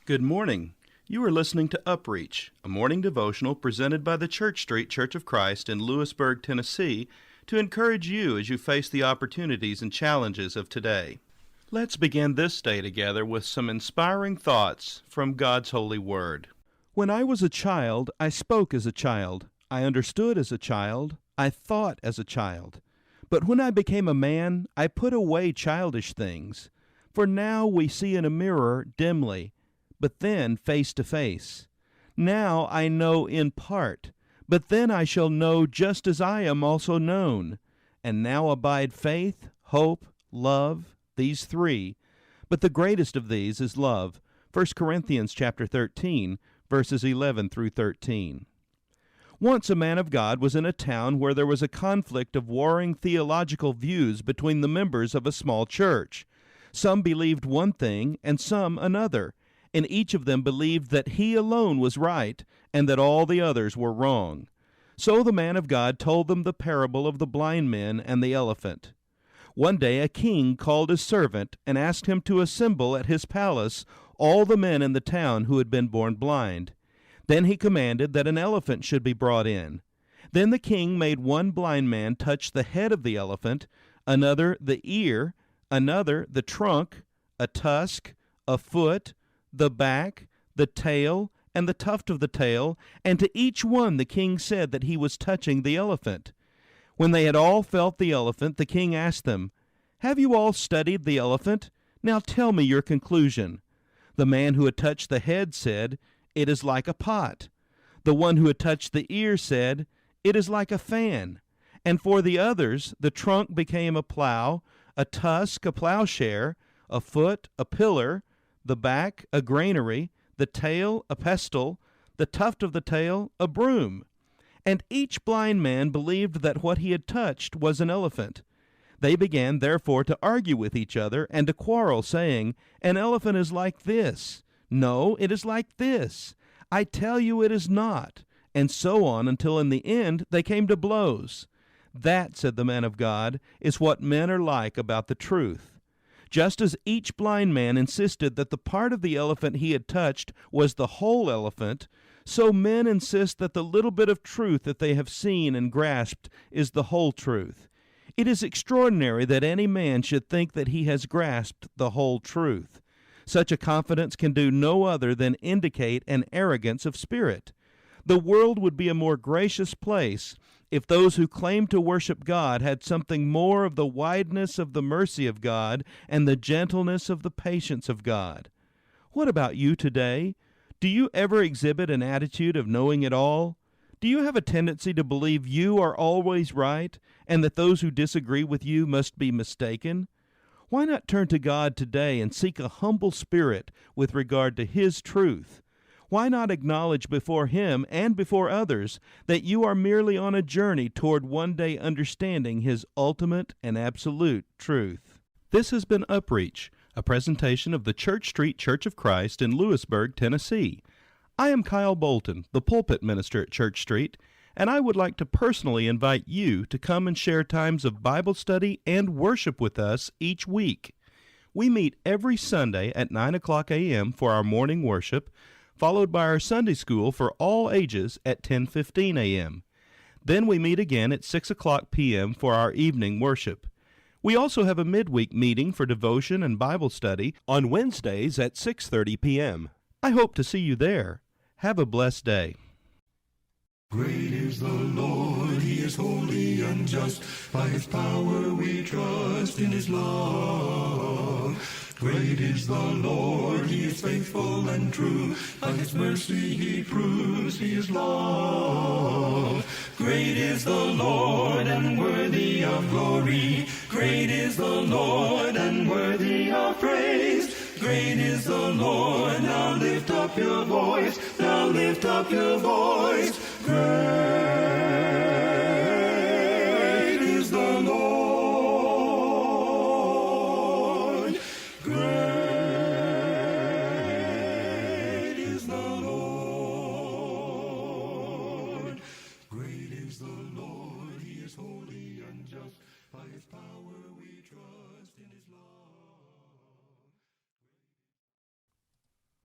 Good morning. You are listening to UpReach, a morning devotional presented by the Church Street Church of Christ in Lewisburg, Tennessee, to encourage you as you face the opportunities and challenges of today. Let's begin this day together with some inspiring thoughts from God's holy word. When I was a child, I spoke as a child. I understood as a child. I thought as a child. But when I became a man, I put away childish things. For now we see in a mirror dimly, but then face to face. Now I know in part, but then I shall know just as I am also known. And now abide faith, hope, love, these three. But the greatest of these is love. 1 Corinthians chapter 13, verses 11 through 13. Once a man of God was in a town where there was a conflict of warring theological views between the members of a small church. Some believed one thing and some another, and each of them believed that he alone was right and that all the others were wrong. So the man of God told them the parable of the blind men and the elephant. One day a king called his servant and asked him to assemble at his palace all the men in the town who had been born blind. Then he commanded that an elephant should be brought in. Then the king made one blind man touch the head of the elephant, another the ear, another the trunk, a tusk, a foot, the back, the tail, and the tuft of the tail, and to each one the king said that he was touching the elephant. When they had all felt the elephant, the king asked them, "Have you all studied the elephant? Now tell me your conclusion." The man who had touched the head said, "It is like a pot." The one who had touched the ear said, "It is like a fan." And for the others, the trunk became a plow, a tusk a plowshare, a foot a pillar, the back a granary, the tail a pestle, the tuft of the tail a broom. And each blind man believed that what he had touched was an elephant. They began therefore to argue with each other and to quarrel, saying, "An elephant is like this. No, it is like this. I tell you it is not." And so on until in the end they came to blows. "That," said the man of God, "is what men are like about the truth." Just as each blind man insisted that the part of the elephant he had touched was the whole elephant, so men insist that the little bit of truth that they have seen and grasped is the whole truth. It is extraordinary that any man should think that he has grasped the whole truth. Such a confidence can do no other than indicate an arrogance of spirit. The world would be a more gracious place if those who claim to worship God had something more of the wideness of the mercy of God and the gentleness of the patience of God. What about you today? Do you ever exhibit an attitude of knowing it all? Do you have a tendency to believe you are always right and that those who disagree with you must be mistaken? Why not turn to God today and seek a humble spirit with regard to His truth? Why not acknowledge before Him and before others that you are merely on a journey toward one day understanding His ultimate and absolute truth? This has been UpReach, a presentation of the Church Street Church of Christ in Lewisburg, Tennessee. I am Kyle Bolton, the pulpit minister at Church Street, and I would like to personally invite you to come and share times of Bible study and worship with us each week. We meet every Sunday at 9 o'clock a.m. for our morning worship, followed by our Sunday school for all ages at 10:15 a.m. Then we meet again at 6 o'clock p.m. for our evening worship. We also have a midweek meeting for devotion and Bible study on Wednesdays at 6:30 p.m. I hope to see you there. Have a blessed day. Great is the Lord, He is holy and just. By His power we trust in His love. Great is the Lord, He is faithful and true. By His mercy He proves He is love. Great is the Lord and worthy of glory. Great is the Lord and worthy of praise. Great is the Lord, now lift up your voice. Now lift up your voice. Great